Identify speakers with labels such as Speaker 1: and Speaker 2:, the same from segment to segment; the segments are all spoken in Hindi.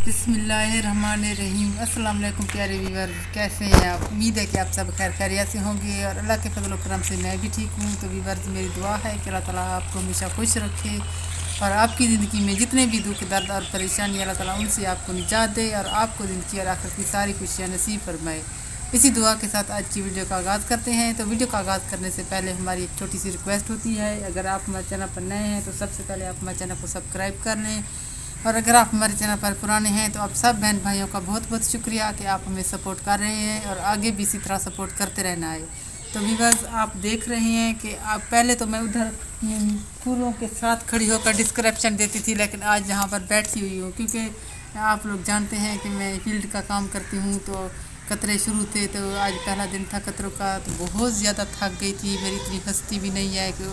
Speaker 1: बिस्मिल्लाहिर्रहमानिर्रहीम। अस्सलाम वालेकुम प्यारे व्यूअर, कैसे हैं आप? उम्मीद है कि आप सब खैर खैरियत से होंगे और अल्लाह के फजल करम से मैं भी ठीक हूँ। तो व्यूअर्स, मेरी दुआ है कि अल्लाह ताला आपको हमेशा खुश रखे और आपकी ज़िंदगी में जितने भी दुख दर्द और परेशानी अल्लाह ताला उनसे आपको निजात दे और आपको ज़िंदगी और आखिरत की सारी खुशियाँ नसीब फरमाए। इसी दुआ के साथ आज की वीडियो का आगाज़ करते हैं। तो वीडियो का आगाज़ करने से पहले हमारी एक छोटी सी रिक्वेस्ट होती है, अगर आप हमारे चैनल पर नए हैं तो सबसे पहले आप हमारे चैनल को सब्सक्राइब कर लें और अगर आप हमारे चैनल पर पुराने हैं तो आप सब बहन भाइयों का बहुत बहुत शुक्रिया कि आप हमें सपोर्ट कर रहे हैं और आगे भी इसी तरह सपोर्ट करते रहना है। तो व्यूअर्स, आप देख रहे हैं कि आप पहले तो मैं उधर फूलों के साथ खड़ी होकर डिस्क्रिप्शन देती थी, लेकिन आज यहाँ पर बैठी हुई हूँ क्योंकि आप लोग जानते हैं कि मैं फील्ड का काम करती हूँ। तो कतरे शुरू थे, तो आज पहला दिन था कतरों का, तो बहुत ज़्यादा थक गई थी। मेरी इतनी हस्ती भी नहीं है कि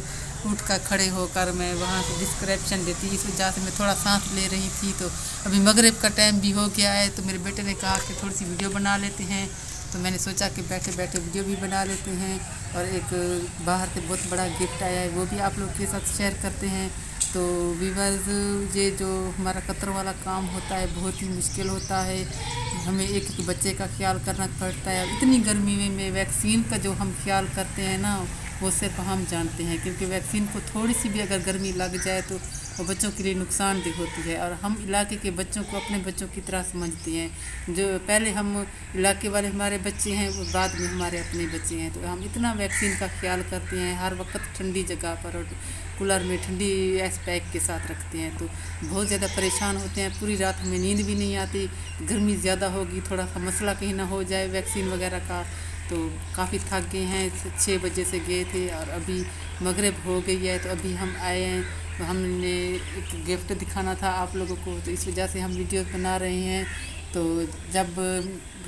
Speaker 1: उठ कर खड़े होकर मैं वहाँ से डिस्क्रिप्शन देती, इस वजह से मैं थोड़ा सांस ले रही थी। तो अभी मगरिब का टाइम भी हो गया है, तो मेरे बेटे ने कहा कि थोड़ी सी वीडियो बना लेते हैं। तो मैंने सोचा कि बैठे बैठे वीडियो भी बना लेते हैं और एक बाहर से बहुत बड़ा गिफ्ट आया है वो भी आप लोग के साथ शेयर करते हैं। तो व्यूअर्स, ये जो हमारा कतर वाला काम होता है बहुत ही मुश्किल होता है। हमें एक एक बच्चे का ख्याल करना पड़ता है और इतनी गर्मी में वैक्सीन का जो हम ख्याल करते हैं ना, वो सिर्फ हम जानते हैं, क्योंकि वैक्सीन को थोड़ी सी भी अगर गर्मी लग जाए तो वो बच्चों के लिए नुकसानदेह होती है। और हम इलाके के बच्चों को अपने बच्चों की तरह समझते हैं। जो पहले हम इलाके वाले हमारे बच्चे हैं, वो बाद में हमारे अपने बच्चे हैं। तो हम इतना वैक्सीन का ख्याल करते हैं, हर वक्त ठंडी जगह पर और कूलर में ठंडी आइस पैक के साथ रखते हैं। तो बहुत ज़्यादा परेशान होते हैं, पूरी रात हमें नींद भी नहीं आती। गर्मी ज़्यादा होगी, थोड़ा सा मसला कहीं ना हो जाए वैक्सीन वगैरह का। तो काफ़ी थक गए हैं, 6 बजे से गए थे और अभी मगरिब हो गई है। तो अभी हम आए हैं, तो हमने एक गिफ्ट दिखाना था आप लोगों को, तो इस वजह से हम वीडियो बना रहे हैं। तो जब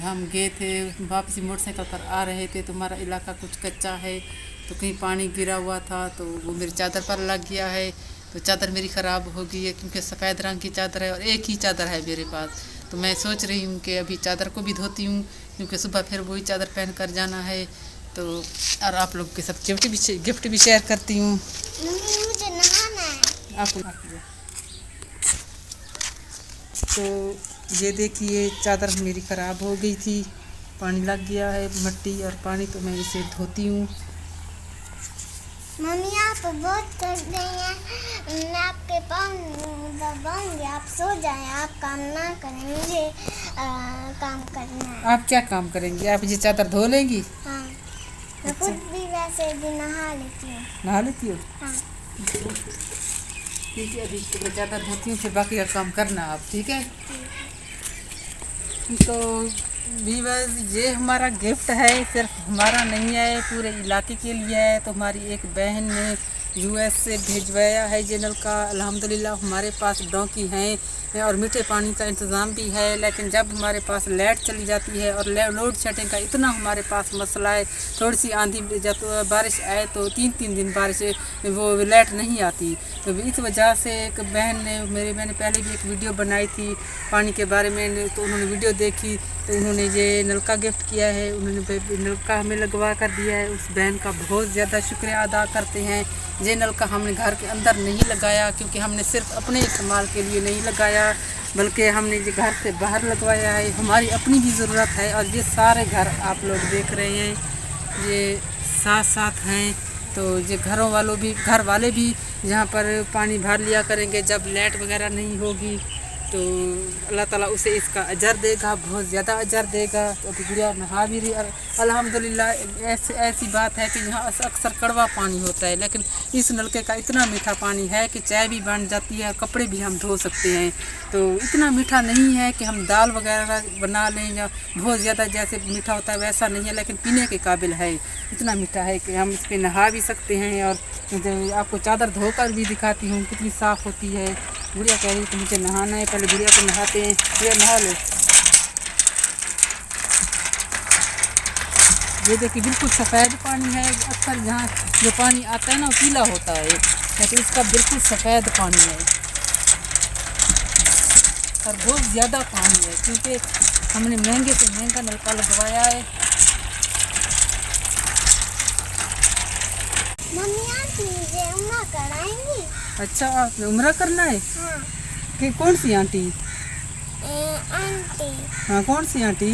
Speaker 1: हम गए थे वापसी मोटरसाइकिल पर आ रहे थे, तो हमारा इलाका कुछ कच्चा है, तो कहीं पानी गिरा हुआ था, तो वो मेरी चादर पर लग गया है। तो चादर मेरी ख़राब हो गई है क्योंकि सफ़ेद रंग की चादर है और एक ही चादर है मेरे पास। तो मैं सोच रही हूँ कि अभी चादर को भी धोती हूँ क्योंकि सुबह फिर वही चादर पहन कर जाना है। तो और आप लोग के साथ गिफ्ट भी शेयर करती हूँ।
Speaker 2: मुझे नहाना है।
Speaker 1: आपको तो ये देखिए, चादर मेरी ख़राब हो गई थी, पानी लग गया है, मिट्टी और पानी, तो मैं इसे धोती हूँ।
Speaker 2: मम्मी आप बहुत थक गई हैं, मैं आपके पाँव दबाऊंगी, आप सो जाएं, आप काम ना करें, मुझे काम करना है।
Speaker 1: आप क्या काम करेंगी? आप ये चादर धो लेंगी?
Speaker 2: हाँ, मैं खुद भी वैसे भी नहा लेती हूँ।
Speaker 1: नहा लेती हो?
Speaker 2: हाँ।
Speaker 1: ठीक है, अभी तो मैं चादर धोती हूँ, फिर बाकी का काम करना आप, ठीक है? तो व्यूअर्स, ये हमारा गिफ्ट है, सिर्फ हमारा नहीं है, पूरे इलाके के लिए है। तो हमारी एक बहन ने यूएस से भिजवाया है ये नलका। अल्हम्दुलिल्लाह हमारे पास डोंकी हैं और मीठे पानी का इंतज़ाम भी है, लेकिन जब हमारे पास लाइट चली जाती है और लोड शेडिंग का इतना हमारे पास मसला है, थोड़ी सी आंधी जब बारिश आए तो 3-3 दिन बारिश वो लाइट नहीं आती। तो इस वजह से एक बहन ने, मेरी बहन ने पहले भी एक वीडियो बनाई थी पानी के बारे में, तो उन्होंने वीडियो देखी तो उन्होंने ये नलका गिफ्ट किया है, उन्होंने नलका हमें लगवा कर दिया है। उस बहन का बहुत ज़्यादा शुक्रिया अदा करते हैं। ये नलका हमने घर के अंदर नहीं लगाया क्योंकि हमने सिर्फ अपने इस्तेमाल के लिए नहीं लगाया, बल्कि हमने ये घर से बाहर लगवाया है, हमारी अपनी भी ज़रूरत है। और ये सारे घर आप लोग देख रहे हैं, ये साथ साथ हैं। तो ये घर वाले भी यहाँ पर पानी भर लिया करेंगे जब लाइट वगैरह नहीं होगी। तो अल्लाह ताला उसे इसका अजर देगा, बहुत ज़्यादा अजर देगा। तो अभी गुड़िया नहा भी रही। अल्हम्दुलिल्लाह ऐसी बात है कि यहाँ अक्सर कड़वा पानी होता है, लेकिन इस नलके का इतना मीठा पानी है कि चाय भी बन जाती है, कपड़े भी हम धो सकते हैं। तो इतना मीठा नहीं है कि हम दाल वगैरह बना लें, या बहुत ज़्यादा जैसे मीठा होता है वैसा नहीं है, लेकिन पीने के काबिल है। इतना मीठा है कि हम इस पर नहा भी सकते हैं। और आपको चादर धोकर भी दिखाती हूँ कितनी साफ़ होती है। गुड़िया कह रही है कि मुझे नहाना है, पहले गुड़िया को नहाते हैं। गुड़िया नहा लो। ये देखिए, बिल्कुल सफ़ेद पानी है। अक्सर जहाँ जो पानी आता है ना वो पीला होता है, लेकिन इसका बिल्कुल सफ़ेद पानी है और बहुत ज़्यादा पानी है क्योंकि हमने महंगे से महंगा नलका लगवाया है।
Speaker 2: मम्मी आप मुझे उम्र कराएंगी?
Speaker 1: अच्छा, आप उम्रा करना है?
Speaker 2: हाँ।
Speaker 1: कि कौन सी आंटी?
Speaker 2: आंटी,
Speaker 1: हाँ, कौन सी आंटी?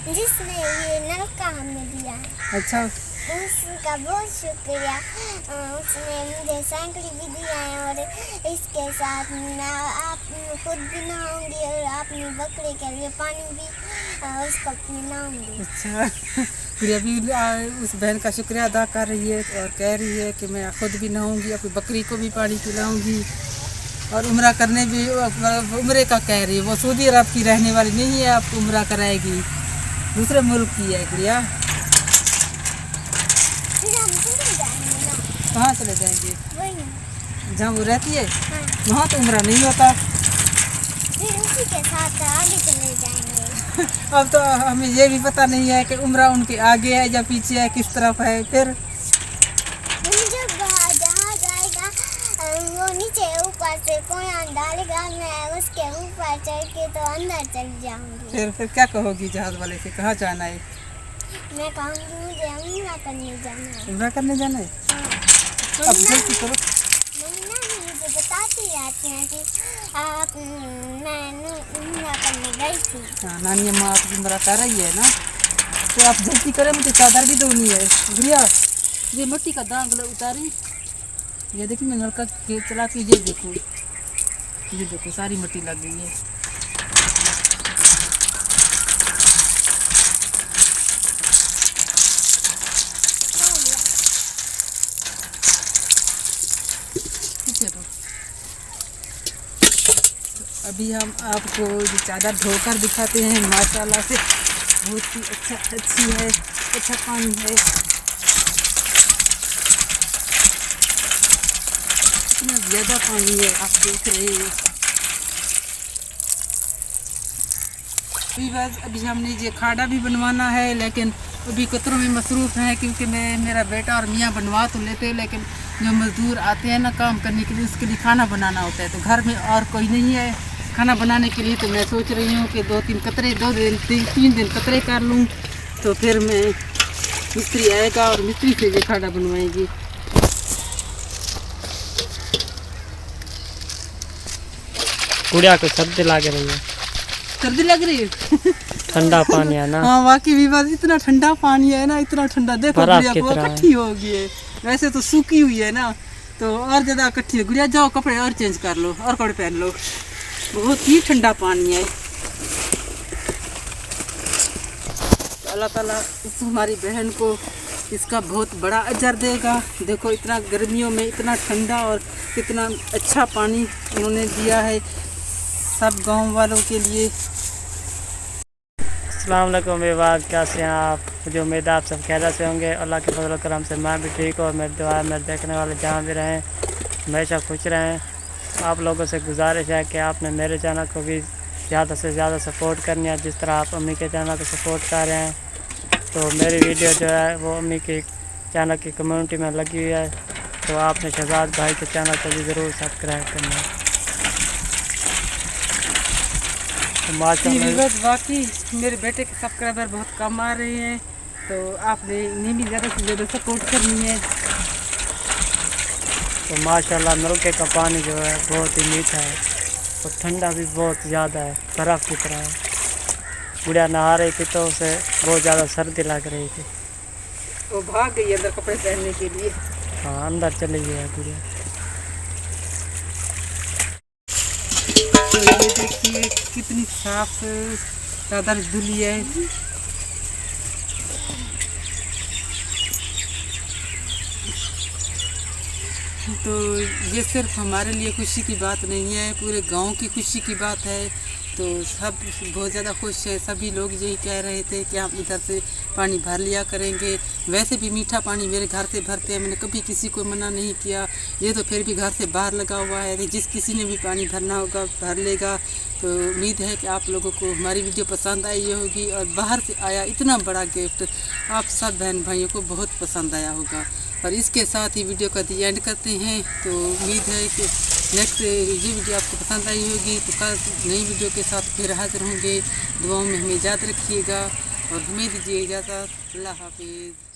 Speaker 2: जिसने ये नलका हमें दिया है,
Speaker 1: अच्छा,
Speaker 2: उसका बहुत शुक्रिया। उसने मुझे साइकिल भी दिया है और इसके साथ मैं आप खुद भी नहाऊंगी और अपनी बकरी के लिए पानी भी उसको पिलाऊंगी।
Speaker 1: अच्छा। गुड़िया भी उस बहन का शुक्रिया अदा कर रही है और कह रही है कि मैं खुद भी नहाऊंगी, अपनी बकरी को भी पानी पिलाऊंगी और उम्रा करने भी, उम्रे का कह रही है। वो सऊदी अरब की रहने वाली नहीं है, आपको उम्रा कराएगी, दूसरे मुल्क की है गुड़िया।
Speaker 2: फिर हम चले जाएंगे ना,
Speaker 1: कहाँ चले जाएंगे?
Speaker 2: वही।
Speaker 1: जहाँ वो रहती है
Speaker 2: हाँ,
Speaker 1: वहाँ तो उम्रा नहीं होता।
Speaker 2: फिर उसी के साथ आगे चले जाएंगे।
Speaker 1: अब तो हमें ये भी पता नहीं है कि उम्रा उनके आगे है या पीछे है, किस तरफ है। फिर
Speaker 2: जब जहाज आएगा वो नीचे ऊपर से कोयन डालेगा, मैं उसके ऊपर चढ़ के तो अंदर चल जाऊंगी।
Speaker 1: फिर क्या कहोगी जहाज वाले से? कहाँ जाना है?
Speaker 2: मैं कहूँगी मुझे उम्रा करने जाना है।
Speaker 1: उम्रा करने जाना है?
Speaker 2: हाँ।
Speaker 1: अब जल्दी करो।
Speaker 2: मम्मी ना मुझे बताती रहती हैं कि आप मैं उम्रा करने गई थी।
Speaker 1: हाँ, नानी अम्मा आपकी उम्रा कर रही है ना, तो आप जल्दी करें, मुझे चादर भी धोनी है। गुड़िया, ये मिट्टी का दाग उतारी, ये देखिए मैं नलका चला के, ये देखो सारी मिट्टी लग गई है। ठीक है, तो अभी हम आपको ये चादर धोकर दिखाते हैं। माशाल्लाह से बहुत ही अच्छी है, अच्छा पानी है। इतना ज़्यादा पानी है, आप देख रहे हैं। बस अभी हमने ये खाड़ा भी बनवाना है, लेकिन अभी कतरों में मसरूफ़ हैं, क्योंकि मेरा बेटा और मियाँ बनवा तो लेते हैं, लेकिन जो मज़दूर आते हैं ना काम करने के लिए, उसके लिए खाना बनाना होता है। तो घर में और कोई नहीं है खाना बनाने के लिए, तो मैं सोच रही हूँ कि 3 दिन कतरे कर लूँ, तो फिर मैं मिस्त्री आएगा और मिस्त्री से ये खाड़ा बनवाएगी।
Speaker 3: गुड़िया को सर्दी लग रही है।
Speaker 1: सर्दी लग रही है?
Speaker 3: ठंडा पानी है ना।
Speaker 1: हाँ, वाकई भी बात, इतना ठंडा पानी है ना, इतना ठंडा। देखो गुड़िया को इकट्ठी हो गई है, वैसे तो सूखी हुई है ना, तो और ज़्यादा इकट्ठी है। गुड़िया जाओ कपड़े और चेंज कर लो और कपड़े पहन लो, बहुत ही ठंडा पानी है। तो अल्लाह ताला इस हमारी बहन को इसका बहुत बड़ा अजर देगा। देखो इतना गर्मियों में इतना ठंडा और कितना अच्छा पानी उन्होंने दिया है सब गांव वालों के लिए।
Speaker 3: अस्सलाम वालेकुम विवाद, कैसे हैं आप? मुझे उम्मीद है आप सब खैरियत से होंगे। अल्लाह के फजल करम से मैं भी ठीक हूँ और मेरी दुआ है मेरे देखने वाले जहाँ भी रहें हमेशा खुश रहें। आप लोगों से गुजारिश है कि आपने मेरे चैनल को भी ज़्यादा से ज़्यादा सपोर्ट करनी है, जिस तरह आप अम्मी के चैनल को सपोर्ट कर रहे हैं। तो मेरी वीडियो जो है वो अम्मी के चैनल की कम्युनिटी में लगी हुई है, तो आपने शहजाद भाई के चैनल को भी ज़रूर सब्सक्राइब करना है। तो माशाल्लाह
Speaker 1: बाकी मेरे बेटे के सब्सक्राइबर बहुत कम आ रहे हैं, तो आपने इन्हें भी ज़्यादा से ज़्यादा सपोर्ट करनी है।
Speaker 3: तो माशाल्लाह नलके का पानी जो है बहुत ही मीठा है और ठंडा भी बहुत ज़्यादा है, बर्फ़ की तरह है। गुड़िया नहा रही थी तो उसे बहुत ज़्यादा सर्दी लग रही थी,
Speaker 1: वो भाग गई अंदर कपड़े पहनने के लिए।
Speaker 3: हाँ अंदर चली गई है गुड़िया।
Speaker 1: तो ये देखिए कितनी साफ चादर धुली है। तो ये सिर्फ हमारे लिए खुशी की बात नहीं है, पूरे गांव की खुशी की बात है। तो सब बहुत ज़्यादा खुश है, सभी लोग यही कह रहे थे कि आप इधर से पानी भर लिया करेंगे। वैसे भी मीठा पानी मेरे घर से भरते हैं, मैंने कभी किसी को मना नहीं किया। ये तो फिर भी घर से बाहर लगा हुआ है, तो जिस किसी ने भी पानी भरना होगा भर लेगा। तो उम्मीद है कि आप लोगों को हमारी वीडियो पसंद आई होगी और बाहर से आया इतना बड़ा गिफ्ट आप सब बहन भाइयों को बहुत पसंद आया होगा। और इसके साथ ही वीडियो का दी एंड करते हैं। तो उम्मीद है कि नेक्स्ट ये वीडियो आपको पसंद आई होगी। तो कल नई वीडियो के साथ फिर हाजिर होंगे। दुआओं में हमें याद रखिएगा और हमें दीजिए इजाज़त। अल्लाह हाफिज़।